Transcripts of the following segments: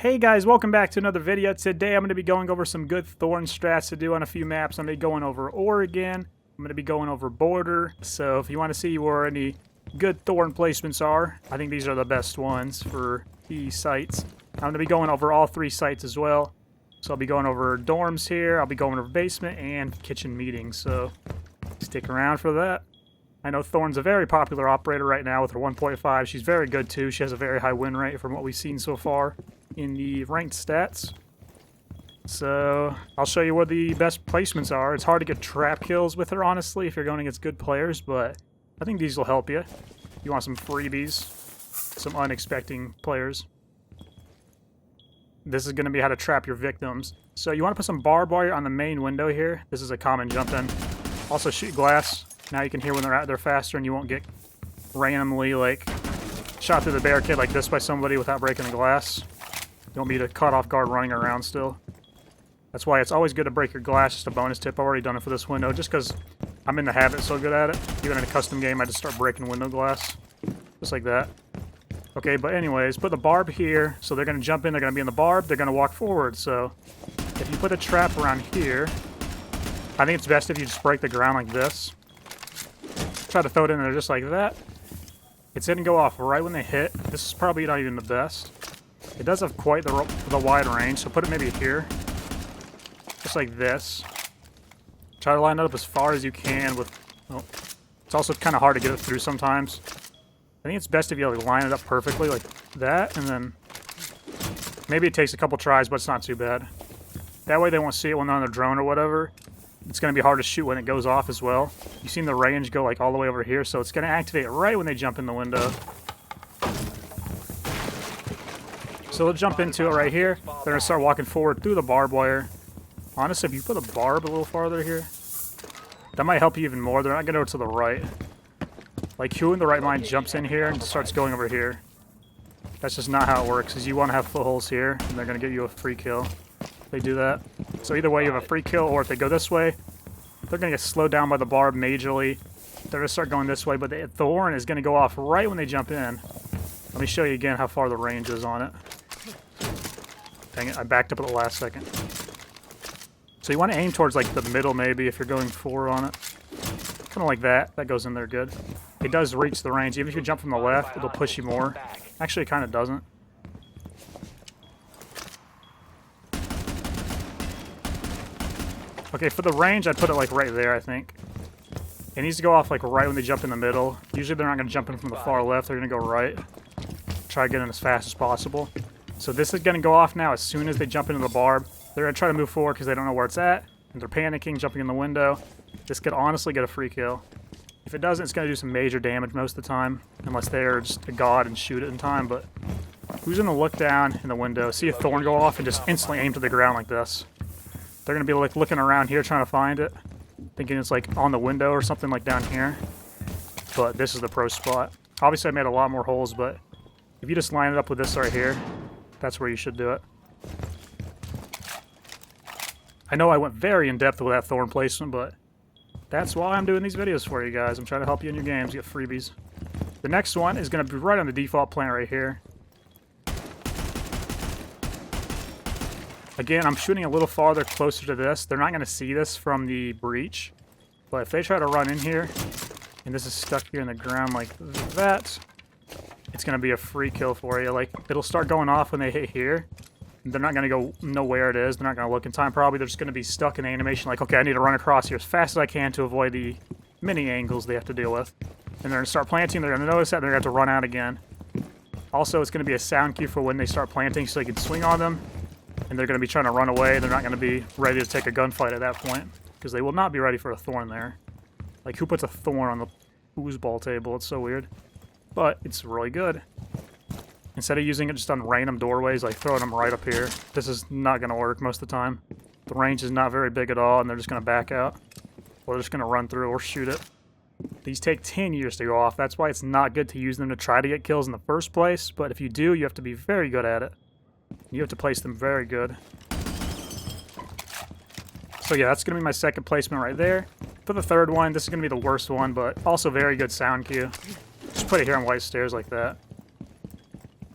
Hey guys, welcome back to another video. Today I'm going to be going over some good Thorn strats to do on a few maps. I'm going to be going over Oregon. I'm going to be going over Border. So if you want to see where any good Thorn placements are, I think these are the best ones for these sites. I'm going to be going over all three sites as well. So I'll be going over dorms here, I'll be going over basement and kitchen meetings. So stick around for that. I know Thorn's a very popular operator right now with her 1.5. She's very good too. She has a very high win rate from what we've seen so far in the ranked stats. So I'll show you where the best placements are. It's hard to get trap kills with her, honestly, if you're going against good players, but I think these will help you. You want some freebies, some unexpected players. This is going to be how to trap your victims. So you want to put some barbed wire on the main window here. This is a common jump in. Also shoot glass. Now you can hear when they're out there faster and you won't get randomly like shot through the barricade like this by somebody without breaking the glass. You won't be caught off guard running around still. That's why it's always good to break your glass. Just a bonus tip. I've already done it for this window just because I'm in the habit so good at it. Even in a custom game I just start breaking window glass. Just like that. Okay, but anyways, put the barb here. So they're going to jump in, they're going to be in the barb, they're going to walk forward. So if you put a trap around here, I think it's best if you just break the ground like this. Try to throw it in there just like that. It's going to go off right when they hit. This is probably not even the best. It does have quite the wide range, so put it maybe here. Just like this. Try to line it up as far as you can with... Oh, it's also kind of hard to get it through sometimes. I think it's best if you like, line it up perfectly like that, and then... Maybe it takes a couple tries, but it's not too bad. That way they won't see it when they're on their drone or whatever. It's going to be hard to shoot when it goes off as well. You've seen the range go like all the way over here, so it's going to activate right when they jump in the window. So they'll jump into it right here. They're going to start walking forward through the barbed wire. Honestly, if you put a barb a little farther here, that might help you even more. They're not going to go to the right. Like who in the right mind jumps in here and starts going over here? That's just not how it works, because you want to have footholds here, and they're going to get you a free kill. They do that. So either way you have a free kill, or if they go this way, they're going to get slowed down by the barb majorly. They're going to start going this way, but the Thorn is going to go off right when they jump in. Let me show you again how far the range is on it. Dang it, I backed up at the last second. So you want to aim towards like the middle maybe if you're going forward on it. Kind of like that. That goes in there good. It does reach the range. Even if you jump from the left, it'll push you more. Actually, it kind of doesn't. Okay, for the range, I'd put it like right there, I think. It needs to go off like right when they jump in the middle. Usually they're not going to jump in from the far left, they're going to go right. Try to get in as fast as possible. So this is going to go off now as soon as they jump into the barb. They're going to try to move forward because they don't know where it's at. And they're panicking, jumping in the window. This could honestly get a free kill. If it doesn't, it's going to do some major damage most of the time. Unless they're just a god and shoot it in time. But who's going to look down in the window, see a Thorn go off, and just instantly aim to the ground like this? They're going to be like looking around here trying to find it. Thinking it's like on the window or something like down here. But this is the pro spot. Obviously I made a lot more holes, but if you just line it up with this right here, that's where you should do it. I know I went very in-depth with that Thorn placement, but that's why I'm doing these videos for you guys. I'm trying to help you in your games, get freebies. The next one is going to be right on the default plant right here. Again, I'm shooting a little farther closer to this. They're not going to see this from the breach. But if they try to run in here, and this is stuck here in the ground like that, it's going to be a free kill for you. Like, it'll start going off when they hit here. They're not going to go know where it is. They're not going to look in time. Probably they're just going to be stuck in the animation like, okay, I need to run across here as fast as I can to avoid the many angles they have to deal with. And they're going to start planting. They're going to notice that. They're going to have to run out again. Also, it's going to be a sound cue for when they start planting so they can swing on them. And they're going to be trying to run away. They're not going to be ready to take a gunfight at that point. Because they will not be ready for a Thorn there. Like, who puts a Thorn on the foosball table? It's so weird. But it's really good. Instead of using it just on random doorways, like throwing them right up here, this is not going to work most of the time. The range is not very big at all, and they're just going to back out. Or they're just going to run through or shoot it. These take 10 years to go off. That's why it's not good to use them to try to get kills in the first place. But if you do, you have to be very good at it. You have to place them very good. So yeah, that's going to be my second placement right there. For the third one, this is going to be the worst one, but also very good sound cue. Just put it here on white stairs like that.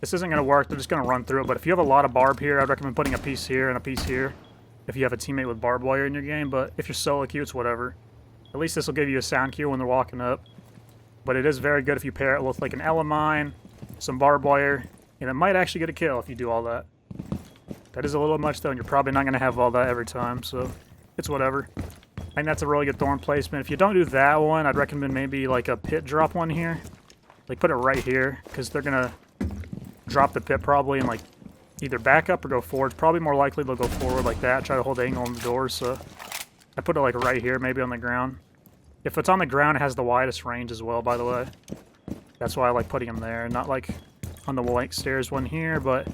This isn't going to work. They're just going to run through it. But if you have a lot of barb here, I'd recommend putting a piece here and a piece here if you have a teammate with barbed wire in your game. But if you're solo queue, it's whatever. At least this will give you a sound cue when they're walking up. But it is very good if you pair it with like an Ela mine, some barbed wire, and it might actually get a kill if you do all that. That is a little much though, and you're probably not going to have all that every time, so it's whatever. I think that's a really good thorn placement. If you don't do that one, I'd recommend maybe like a pit drop one here. Like put it right here, because they're going to drop the pit probably and like either back up or go forward. It's probably more likely they'll go forward like that, try to hold the angle on the doors, so I put it like right here, maybe on the ground. If it's on the ground, it has the widest range as well, by the way. That's why I like putting them there, not like on the white stairs one here, but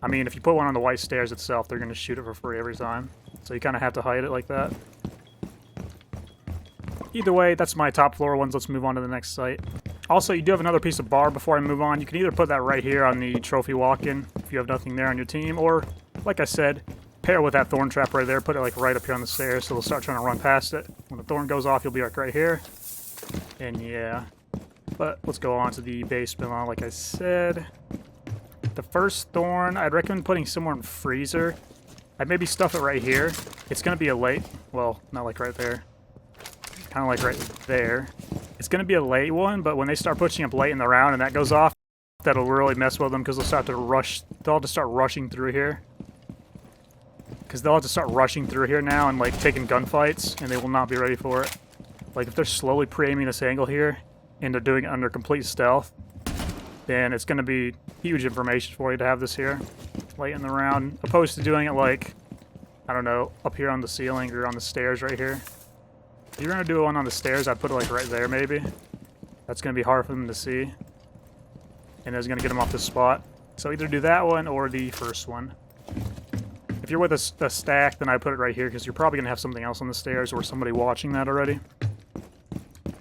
I mean, if you put one on the white stairs itself, they're going to shoot it for free every time. So you kind of have to hide it like that. Either way, that's my top floor ones. Let's move on to the next site. Also, you do have another piece of bar before I move on. You can either put that right here on the trophy walk-in if you have nothing there on your team, or, like I said, pair with that thorn trap right there. Put it like right up here on the stairs so they'll start trying to run past it. When the thorn goes off, you'll be like right here. And yeah. But let's go on to the basement, like I said. The first thorn, I'd recommend putting somewhere in freezer. I'd maybe stuff it right here. It's going to be a late, well, not like right there. Kind of like right there. It's going to be a late one, but when they start pushing up late in the round and that goes off, that'll really mess with them because they'll start to rush. They'll have to start rushing through here. Because they'll have to start rushing through here now and like taking gunfights, and they will not be ready for it. Like if they're slowly pre-aiming this angle here, and they're doing it under complete stealth, then it's going to be huge information for you to have this here late in the round, opposed to doing it like, I don't know, up here on the ceiling or on the stairs right here. If you're going to do one on the stairs, I'd put it like right there maybe. That's going to be hard for them to see, and it's going to get them off the spot. So either do that one or the first one. If you're with a stack, then I put it right here because you're probably going to have something else on the stairs or somebody watching that already.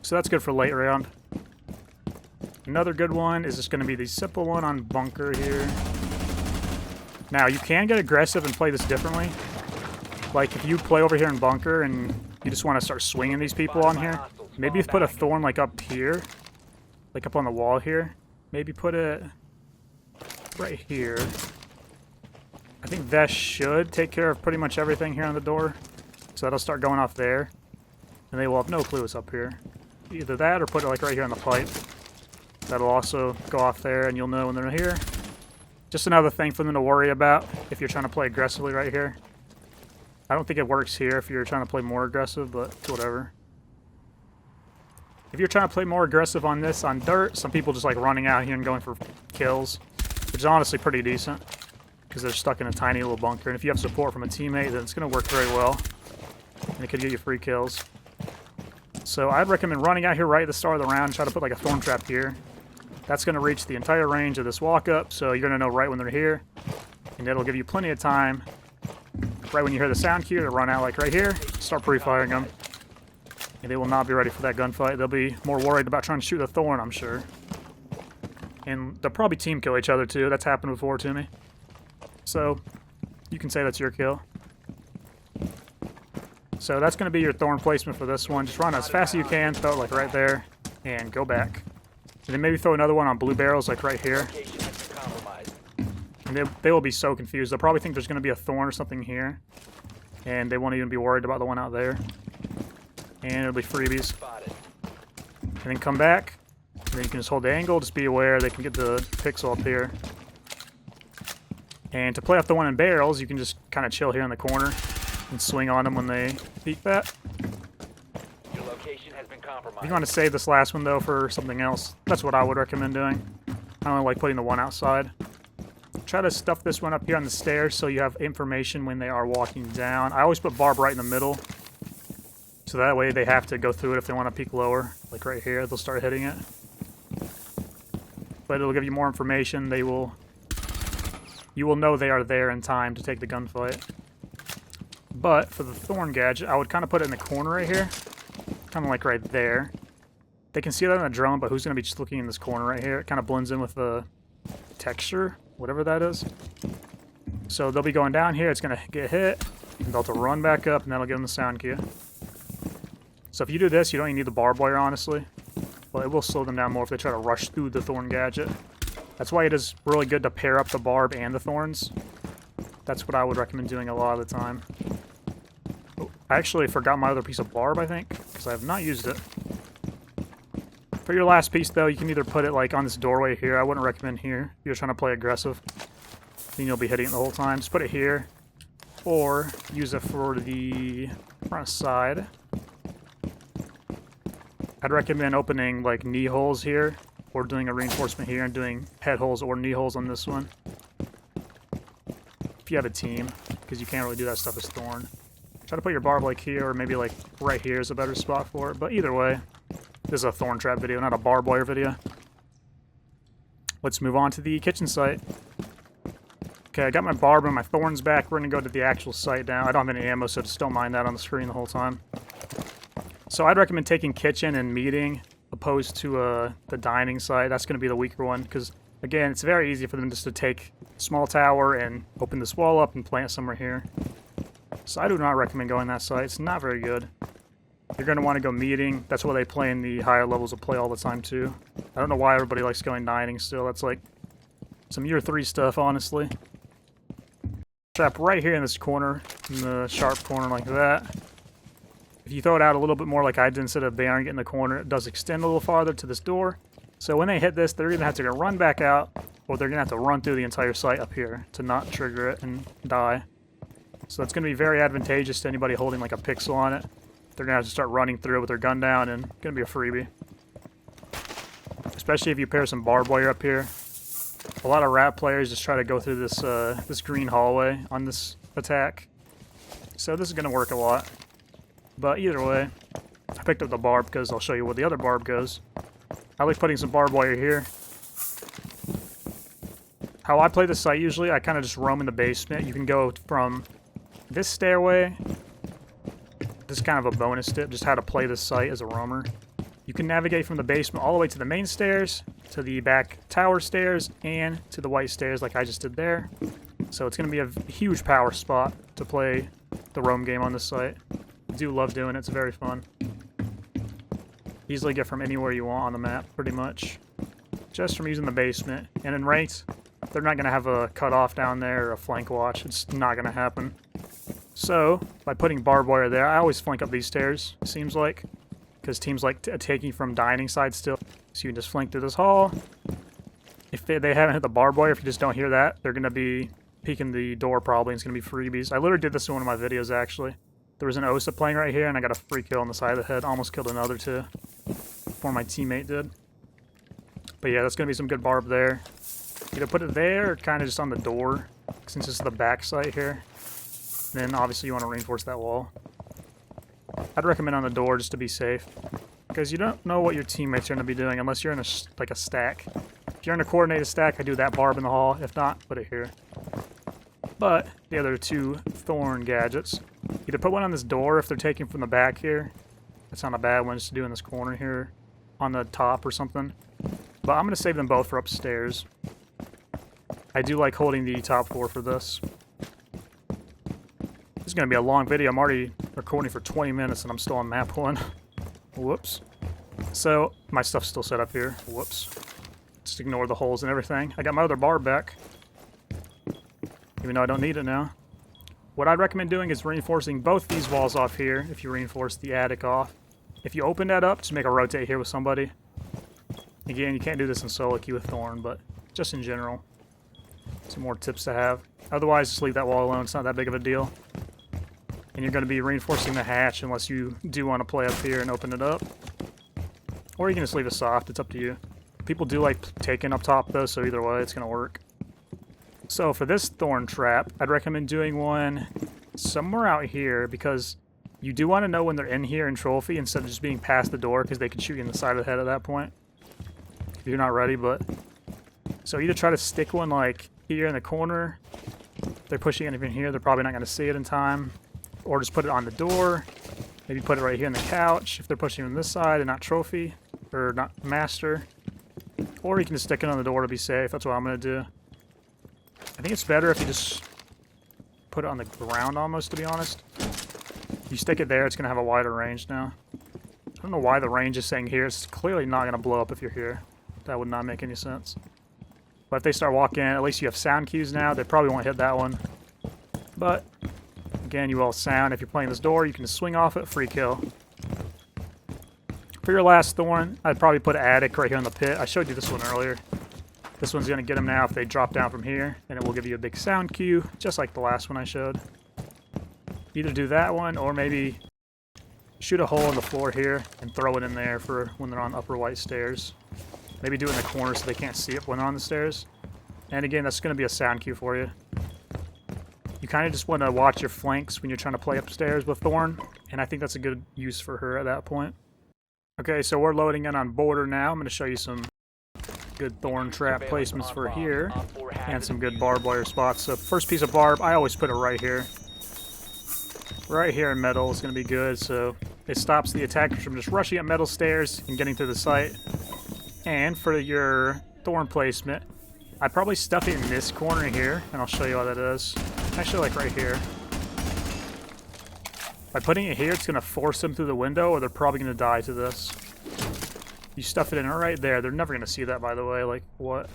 So that's good for late round. Another good one is just going to be the simple one on bunker here. Now, you can get aggressive and play this differently. Like, if you play over here in bunker and you just want to start swinging these people on here, maybe you put a thorn, like, up here. Like, up on the wall here. Maybe put it right here. I think that should take care of pretty much everything here on the door. So that'll start going off there. And they will have no clue it's up here. Either that or put it, like, right here on the pipe. That'll also go off there, and you'll know when they're here. Just another thing for them to worry about if you're trying to play aggressively right here. I don't think it works here if you're trying to play more aggressive, but it's whatever. If you're trying to play more aggressive on this, on dirt, some people just like running out here and going for kills, which is honestly pretty decent because they're stuck in a tiny little bunker. And if you have support from a teammate, then it's going to work very well, and it could get you free kills. So I'd recommend running out here right at the start of the round and try to put like a thorn trap here. That's going to reach the entire range of this walk-up, so you're going to know right when they're here. And it'll give you plenty of time, right when you hear the sound cue, to run out like right here, start pre-firing them. And they will not be ready for that gunfight. They'll be more worried about trying to shoot the thorn, I'm sure. And they'll probably team kill each other too. That's happened before to me. So you can say that's your kill. So that's going to be your thorn placement for this one. Just run as fast as you can, throw it like right there, and go back. And then maybe throw another one on blue barrels like right here. And they will be so confused. They'll probably think there's going to be a thorn or something here. And they won't even be worried about the one out there. And it'll be freebies. And then come back. And then you can just hold the angle. Just be aware they can get the pixel up here. And to play off the one in barrels, you can just kind of chill here in the corner and swing on them when they peek that. Your location has been compromised. If you want to save this last one, though, for something else, that's what I would recommend doing. I only like putting the one outside. Try to stuff this one up here on the stairs so you have information when they are walking down. I always put barb right in the middle, so that way they have to go through it if they want to peek lower. Like right here, they'll start hitting it. But it'll give you more information. You will know they are there in time to take the gunfight. But for the thorn gadget, I would kind of put it in the corner right here. Kind of like right there. They can see that in the drone, but who's going to be just looking in this corner right here? It kind of blends in with the texture, whatever that is. So they'll be going down here, it's going to get hit, and they'll have to run back up, and that'll give them the sound cue. So if you do this, you don't even need the barbed wire, honestly. Well, it will slow them down more if they try to rush through the thorn gadget. That's why it is really good to pair up the barb and the thorns. That's what I would recommend doing a lot of the time. Oh, I actually forgot my other piece of barb, I think, because I have not used it. For your last piece, though, you can either put it like on this doorway here. I wouldn't recommend here if you're trying to play aggressive. Then you'll be hitting it the whole time. Just put it here. Or use it for the front side. I'd recommend opening like knee holes here, or doing a reinforcement here and doing head holes or knee holes on this one. If you have a team, because you can't really do that stuff as Thorn. Try to put your barb like here, or maybe like right here is a better spot for it. But either way, this is a thorn trap video, not a barbed wire video. Let's move on to the kitchen site. Okay, I got my barb and my thorns back. We're going to go to the actual site now. I don't have any ammo, so just don't mind that on the screen the whole time. So I'd recommend taking kitchen and meeting opposed to the dining site. That's going to be the weaker one because, again, it's very easy for them just to take small tower and open this wall up and plant somewhere here. So I do not recommend going that site. It's not very good. You're going to want to go meeting. That's why they play in the higher levels of play all the time, too. I don't know why everybody likes going dining still. That's like some year 3 stuff, honestly. Trap right here in this corner, in the sharp corner like that. If you throw it out a little bit more like I did instead of bearing it in the corner, it does extend a little farther to this door. So when they hit this, they're going to have to run back out, or they're going to have to run through the entire site up here to not trigger it and die. So that's going to be very advantageous to anybody holding like a pixel on it. They're going to have to start running through it with their gun down, and it's going to be a freebie. Especially if you pair some barbed wire up here. A lot of rat players just try to go through this this green hallway on this attack. So this is going to work a lot. But either way, I picked up the barb because I'll show you where the other barb goes. I like putting some barbed wire here. How I play the site usually, I kind of just roam in the basement. You can go from this stairway. This is kind of a bonus tip, just how to play this site as a roamer. You can navigate from the basement all the way to the main stairs, to the back tower stairs, and to the white stairs like I just did there. So it's going to be a huge power spot to play the roam game on this site. I do love doing it, it's very fun. Easily get from anywhere you want on the map, pretty much. Just from using the basement. And in ranked, they're not going to have a cutoff down there or a flank watch. It's not going to happen. So, by putting barbed wire there, I always flank up these stairs, it seems like. Because teams like taking from dining side still. So you can just flank through this hall. If they haven't hit the barbed wire, if you just don't hear that, they're going to be peeking the door probably, and it's going to be freebies. I literally did this in one of my videos, actually. There was an OSA playing right here, and I got a free kill on the side of the head. Almost killed another, too. Before my teammate did. But yeah, that's going to be some good barb there. Either put it there, or kind of just on the door, since it's the back site here. Then, obviously, you want to reinforce that wall. I'd recommend on the door just to be safe. Because you don't know what your teammates are going to be doing unless you're in a stack. If you're in a coordinated stack, I do that barb in the hall. If not, put it here. But the other 2 thorn gadgets, either put one on this door if they're taking from the back here. That's not a bad one just to do in this corner here on the top or something. But I'm going to save them both for upstairs. I do like holding the top floor for this. This is going to be a long video. I'm already recording for 20 minutes and I'm still on map 1. Whoops. So, my stuff's still set up here. Whoops. Just ignore the holes and everything. I got my other barb back. Even though I don't need it now. What I'd recommend doing is reinforcing both these walls off here if you reinforce the attic off. If you open that up, just make a rotate here with somebody. Again, you can't do this in solo queue with Thorn, but just in general. Some more tips to have. Otherwise, just leave that wall alone. It's not that big of a deal. And you're going to be reinforcing the hatch unless you do want to play up here and open it up. Or you can just leave it soft. It's up to you. People do like taking up top, though, so either way, it's going to work. So for this thorn trap, I'd recommend doing one somewhere out here because you do want to know when they're in here in trophy instead of just being past the door because they can shoot you in the side of the head at that point. If you're not ready, but... So either try to stick one like here in the corner. If they're pushing anything here, they're probably not going to see it in time. Or just put it on the door. Maybe put it right here in the couch if they're pushing on this side and not trophy. Or not master. Or you can just stick it on the door to be safe. That's what I'm going to do. I think it's better if you just put it on the ground almost, to be honest. If you stick it there, it's going to have a wider range now. I don't know why the range is saying here. It's clearly not going to blow up if you're here. That would not make any sense. But if they start walking in, at least you have sound cues now. They probably won't hit that one. But, again, you will sound. If you're playing this door, you can just swing off it, free kill. For your last Thorn, I'd probably put Attic right here in the pit. I showed you this one earlier. This one's going to get them now if they drop down from here, and it will give you a big sound cue, just like the last one I showed. Either do that one, or maybe shoot a hole in the floor here and throw it in there for when they're on upper white stairs. Maybe do it in the corner so they can't see it when they're on the stairs. And again, that's going to be a sound cue for you. You kind of just want to watch your flanks when you're trying to play upstairs with Thorn, and I think that's a good use for her at that point. Okay, so we're loading in on border now. I'm going to show you some good Thorn trap placements for here, and some good barbed wire spots. So first piece of barb, I always put it right here. Right here in metal is going to be good, so it stops the attackers from just rushing up metal stairs and getting to the site. And for your Thorn placement, I'd probably stuff it in this corner here, and I'll show you how that is. Actually, like right here. By putting it here, it's going to force them through the window, or they're probably going to die to this. You stuff it in right there. They're never going to see that, by the way. Like, what?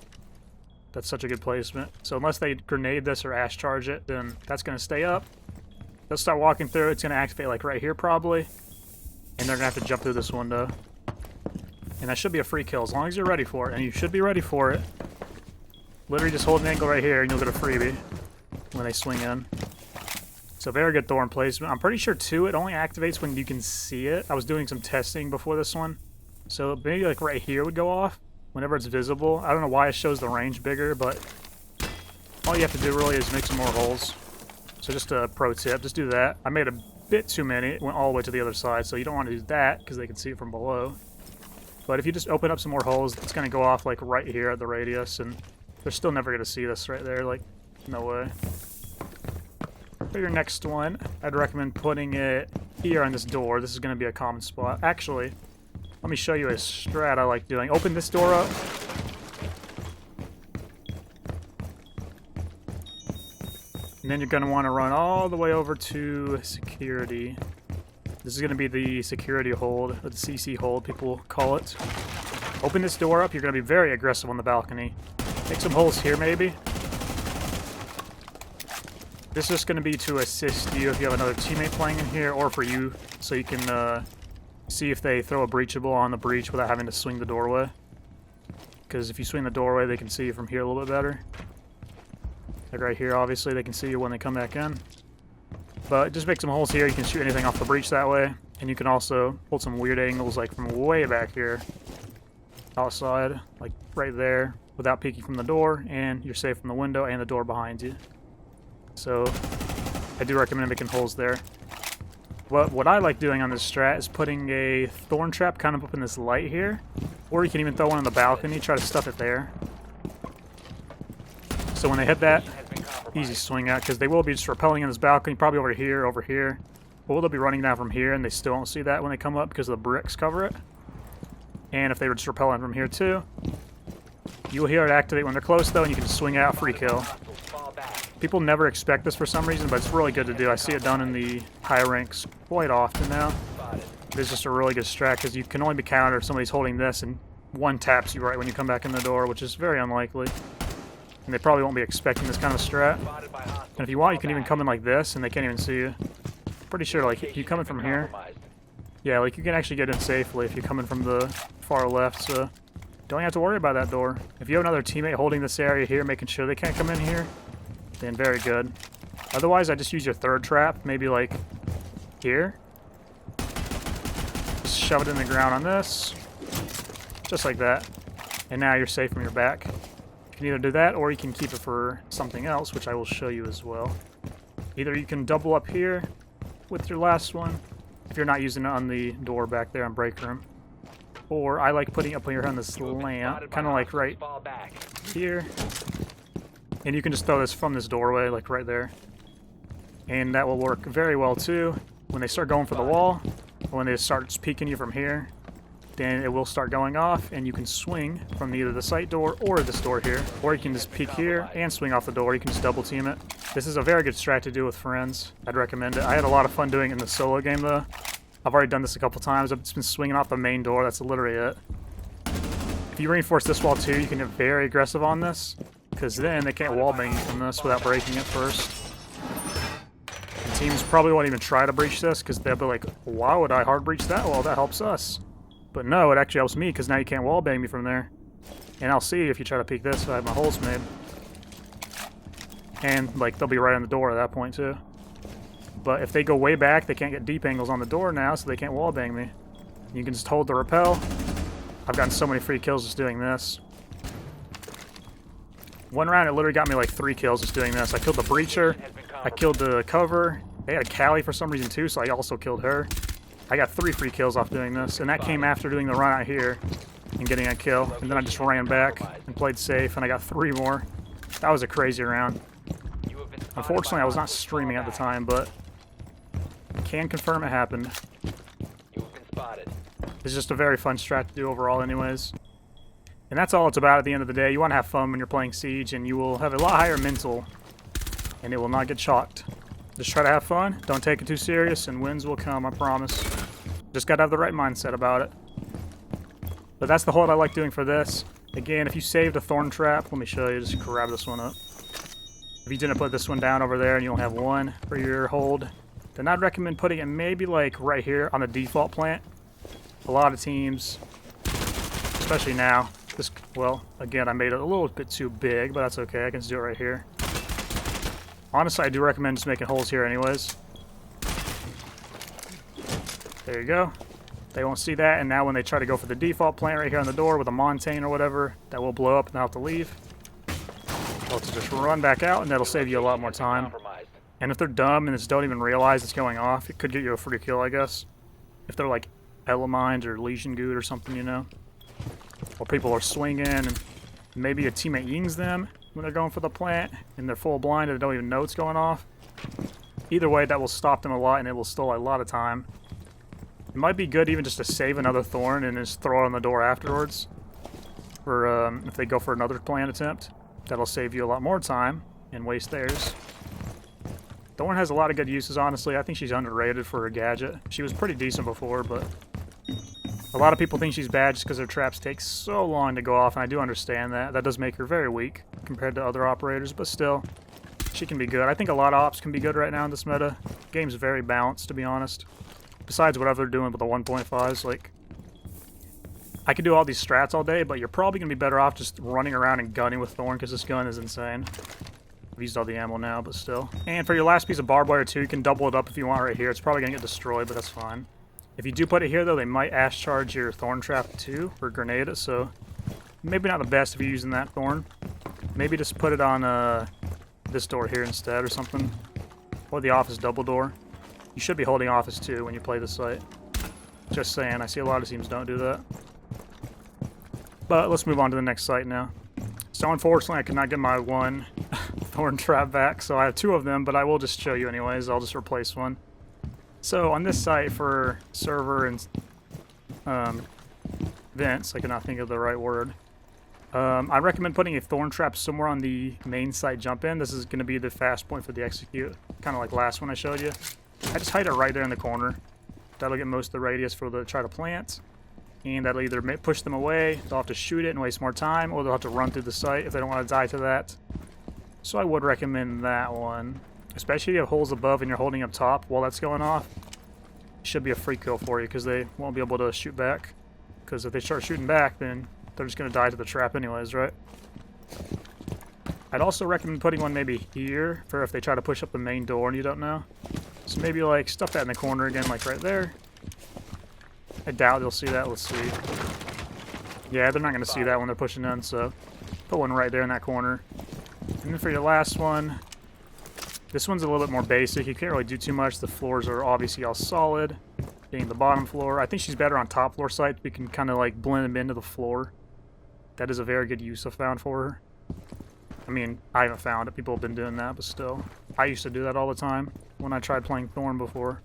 That's such a good placement. So unless they grenade this or ash charge it, then that's going to stay up. They'll start walking through. It's going to activate, like, right here, probably. And they're going to have to jump through this window. And that should be a free kill, as long as you're ready for it. And you should be ready for it. Literally just hold an angle right here, and you'll get a freebie when they swing in. So very good Thorn placement. I'm pretty sure, too, it only activates when you can see it. I was doing some testing before this one. So maybe like right here would go off whenever it's visible. I don't know why it shows the range bigger, but all you have to do really is make some more holes. So just a pro tip, just do that. I made a bit too many. It went all the way to the other side, so you don't want to do that because they can see it from below. But if you just open up some more holes, it's going to go off like right here at the radius, and they're still never going to see this right there. Like, no way. For your next one, I'd recommend putting it here on this door. This is going to be a common spot. Actually, let me show you a strat I like doing. Open this door up. And then you're going to want to run all the way over to security. This is going to be the security hold, or the CC hold, people call it. Open this door up. You're going to be very aggressive on the balcony. Make some holes here, maybe. This is just going to be to assist you if you have another teammate playing in here, or for you, so you can see if they throw a breachable on the breach without having to swing the doorway. Because if you swing the doorway, they can see you from here a little bit better. Like right here, obviously, they can see you when they come back in. But just make some holes here. You can shoot anything off the breach that way. And you can also hold some weird angles, like from way back here. Outside, like right there, without peeking from the door. And you're safe from the window and the door behind you. So, I do recommend making holes there. What I like doing on this strat is putting a Thorn trap kind of up in this light here. Or you can even throw one on the balcony, try to stuff it there. So when they hit that, easy swing out, because they will be just repelling in this balcony, probably over here. Or they'll be running down from here, and they still won't see that when they come up because the bricks cover it. And if they were just repelling from here too, you'll hear it activate when they're close though, and you can just swing out, free kill. People never expect this for some reason, but it's really good to do. I see it done in the high ranks quite often now. It's just a really good strat, because you can only be countered if somebody's holding this and one taps you right when you come back in the door, which is very unlikely. And they probably won't be expecting this kind of strat. And if you want, you can even come in like this, and they can't even see you. Pretty sure, like, if you come in from here, yeah, like, you can actually get in safely if you're coming from the far left, so don't have to worry about that door. If you have another teammate holding this area here, making sure they can't come in here, then very good. Otherwise, I just use your third trap, maybe like here. Just shove it in the ground on this, just like that. And now you're safe from your back. You can either do that, or you can keep it for something else, which I will show you as well. Either you can double up here with your last one, if you're not using it on the door back there on break room. Or I like putting it up here on this lamp, kind of like right here. And you can just throw this from this doorway, like right there. And that will work very well too. When they start going for the wall, or when they start peeking you from here, then it will start going off, and you can swing from either the site door or this door here. Or you can just peek here and swing off the door. You can just double team it. This is a very good strat to do with friends. I'd recommend it. I had a lot of fun doing it in the solo game though. I've already done this a couple times. I've just been swinging off the main door. That's literally it. If you reinforce this wall too, you can get very aggressive on this, because then they can't wallbang you from this without breaking it first. And teams probably won't even try to breach this, because they'll be like, why would I hard breach that wall? That helps us. But no, it actually helps me, because now you can't wallbang me from there. And I'll see if you try to peek this if I have my holes made. And, like, they'll be right on the door at that point too. But if they go way back, they can't get deep angles on the door now, so they can't wallbang me. You can just hold the rappel. I've gotten so many free kills just doing this. One round, it literally got me like 3 kills just doing this. I killed the breacher. I killed the cover. They had a Callie for some reason too, so I also killed her. I got 3 free kills off doing this, and that came after doing the run out here and getting a kill. And then I just ran back and played safe, and I got 3 more. That was a crazy round. Unfortunately, I was not streaming at the time, but I can confirm it happened. It's just a very fun strat to do overall anyways. And that's all it's about at the end of the day. You want to have fun when you're playing Siege, and you will have a lot higher mental, and it will not get chalked. Just try to have fun, don't take it too serious, and wins will come, I promise. Just gotta have the right mindset about it. But that's the hold I like doing for this. Again, if you saved a Thorn trap, let me show you, just grab this one up. If you didn't put this one down over there and you only have 1 for your hold, then I'd recommend putting it maybe like right here on the default plant. A lot of teams, especially now, this, well, again, I made it a little bit too big, but that's okay, I can just do it right here. Honestly, I do recommend just making holes here anyways. There you go. They won't see that, and now when they try to go for the default plant right here on the door with a Montane or whatever, that will blow up and they'll have to leave. They'll just run back out, and that'll save you a lot more time. And if they're dumb and just don't even realize it's going off, it could get you a free kill, I guess. If they're like Elemines or Legion Good or something, you know. Or people are swinging, and maybe a teammate yings them when they're going for the plant, and they're full blind and they don't even know it's going off. Either way, that will stop them a lot, and it will steal a lot of time. It might be good even just to save another Thorn and just throw it on the door afterwards. For if they go for another plant attempt, that'll save you a lot more time and waste theirs. Thorn has a lot of good uses, honestly. I think she's underrated for her gadget. She was pretty decent before, but a lot of people think she's bad just because her traps take so long to go off, and I do understand that. That does make her very weak compared to other operators, but still, she can be good. I think a lot of ops can be good right now in this meta. Game's very balanced, to be honest. Besides whatever they're doing with the 1.5s, like, I could do all these strats all day, but you're probably going to be better off just running around and gunning with Thorn, because this gun is insane. I've used all the ammo now, but still. And for your last piece of barbed wire too, you can double it up if you want right here. It's probably going to get destroyed, but that's fine. If you do put it here, though, they might ash charge your Thorn trap too, or grenade it, so maybe not the best if you're using that Thorn. Maybe just put it on this door here instead or something. Or the office double door. You should be holding office too when you play this site. Just saying, I see a lot of teams don't do that. But let's move on to the next site now. So unfortunately, I could not get my 1 Thorn trap back, so I have 2 of them, but I will just show you anyways. I'll just replace one. So on this site for server and vents, I cannot think of the right word. I recommend putting a Thorn trap somewhere on the main site jump in. This is going to be the fast point for the execute, kind of like last one I showed you. I just hide it right there in the corner. That'll get most of the radius for the try to plant. And that'll either push them away, they'll have to shoot it and waste more time, or they'll have to run through the site if they don't want to die to that. So I would recommend that one. Especially if you have holes above and you're holding up top while that's going off. It should be a free kill for you because they won't be able to shoot back. Because if they start shooting back, then they're just going to die to the trap anyways, right? I'd also recommend putting one maybe here for if they try to push up the main door and you don't know. So maybe like stuff that in the corner again, like right there. I doubt they'll see that. Let's see. Yeah, they're not going to see that when they're pushing in, so put one right there in that corner. And then for your last one, this one's a little bit more basic. You can't really do too much. The floors are obviously all solid, being the bottom floor. I think she's better on top floor sites. We can kind of like blend them into the floor. That is a very good use I've found for her. I mean, I haven't found it. People have been doing that, but still. I used to do that all the time when I tried playing Thorn before.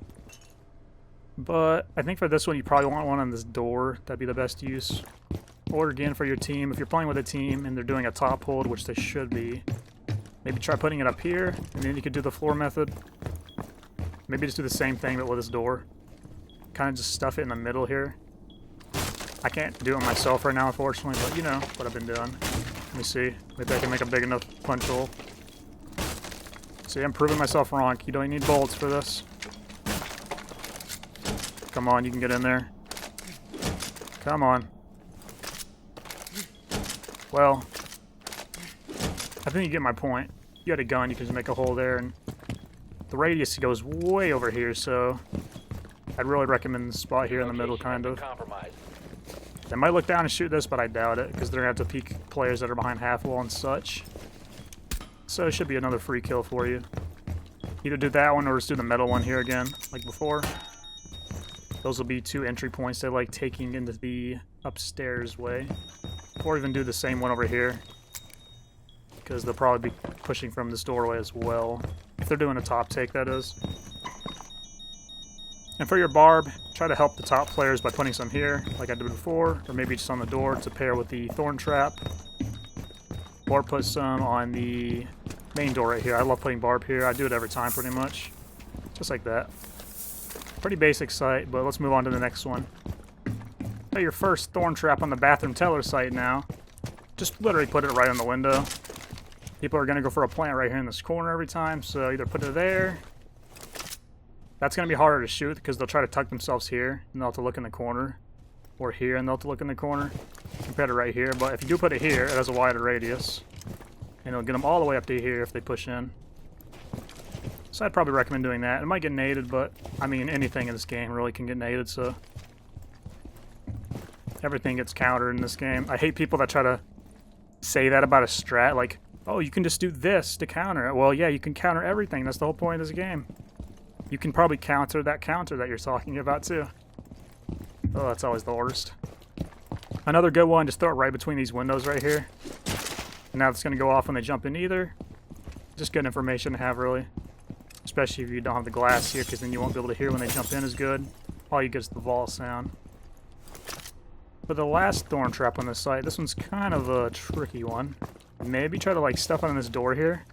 But I think for this one, you probably want one on this door. That'd be the best use. Or again, for your team, if you're playing with a team and they're doing a top hold, which they should be, maybe try putting it up here, and then you could do the floor method. Maybe just do the same thing, but with this door. Kind of just stuff it in the middle here. I can't do it myself right now, unfortunately, but you know what I've been doing. Let me see. Maybe I can make a big enough punch hole. See, I'm proving myself wrong. You don't need bolts for this. Come on, you can get in there. Come on. Well, I think you get my point. You got a gun, you can just make a hole there, and the radius goes way over here, so I'd really recommend the spot here in the middle, kind of. They might look down and shoot this, but I doubt it, because they're going to have to peek players that are behind half wall and such. So it should be another free kill for you. Either do that one or just do the metal one here again, like before. Those will be 2 entry points they like taking into the upstairs way. Or even do the same one over here, because they'll probably be pushing from this doorway as well. If they're doing a top take, that is. And for your barb, try to help the top players by putting some here, like I did before, or maybe just on the door to pair with the thorn trap. Or put some on the main door right here. I love putting barb here. I do it every time pretty much. Just like that. Pretty basic site, but let's move on to the next one. Got your first thorn trap on the bathroom teller site now. Just literally put it right on the window. People are going to go for a plant right here in this corner every time, so either put it there. That's going to be harder to shoot because they'll try to tuck themselves here, and they'll have to look in the corner. Or here, and they'll have to look in the corner. Compared to right here, but if you do put it here, it has a wider radius. And it'll get them all the way up to here if they push in. So I'd probably recommend doing that. It might get naded, but, I mean, anything in this game really can get naded, so... Everything gets countered in this game. I hate people that try to say that about a strat, like, oh, you can just do this to counter it. Well, yeah, you can counter everything. That's the whole point of this game. You can probably counter that you're talking about, too. Oh, that's always the worst. Another good one, just throw it right between these windows right here. And now it's going to go off when they jump in either. Just good information to have, really. Especially if you don't have the glass here, because then you won't be able to hear when they jump in as good. All you get is the vault sound. For the last thorn trap on this site, this one's kind of a tricky one. Maybe try to like stuff on this door here.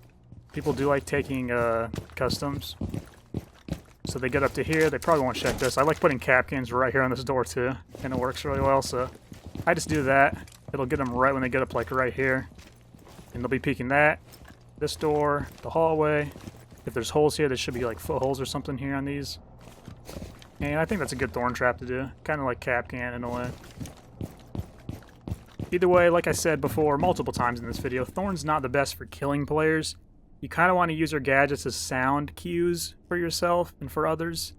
People do like taking customs. So they get up to here, they probably won't check this. I like putting cap cans right here on this door too, and it works really well, so I just do that. It'll get them right when they get up like right here. And they'll be peeking that, this door, the hallway. If there's holes here, there should be like footholes or something here on these. And I think that's a good thorn trap to do. Kind of like cap can in a way. Either way, like I said before multiple times in this video, Thorn's not the best for killing players. You kind of want to use your gadgets as sound cues for yourself and for others.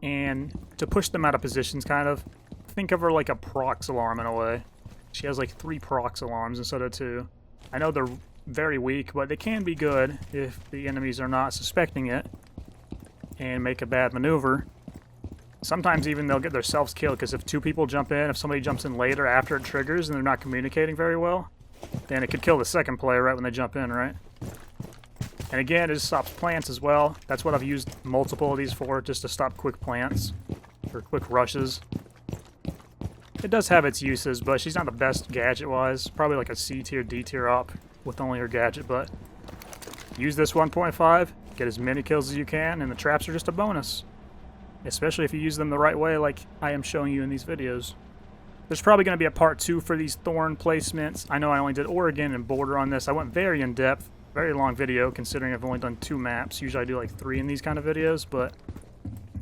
And to push them out of positions, kind of. Think of her like a prox alarm in a way. She has like 3 prox alarms instead of 2. I know they're very weak, but they can be good if the enemies are not suspecting it and make a bad maneuver. Sometimes even they'll get themselves killed, because if 2 people jump in, if somebody jumps in later after it triggers and they're not communicating very well, then it could kill the second player right when they jump in, right? And again, it just stops plants as well. That's what I've used multiple of these for, just to stop quick plants, or quick rushes. It does have its uses, but she's not the best gadget-wise. Probably like a C tier, D tier op with only her gadget, but use this 1.5, get as many kills as you can, and the traps are just a bonus. Especially if you use them the right way like I am showing you in these videos. There's probably going to be a part 2 for these thorn placements. I know I only did Oregon and Border on this. I went very in-depth, very long video considering I've only done 2 maps. Usually I do like 3 in these kind of videos, but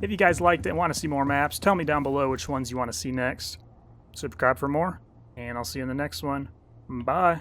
if you guys liked it and want to see more maps, tell me down below which ones you want to see next. Subscribe for more, and I'll see you in the next one. Bye!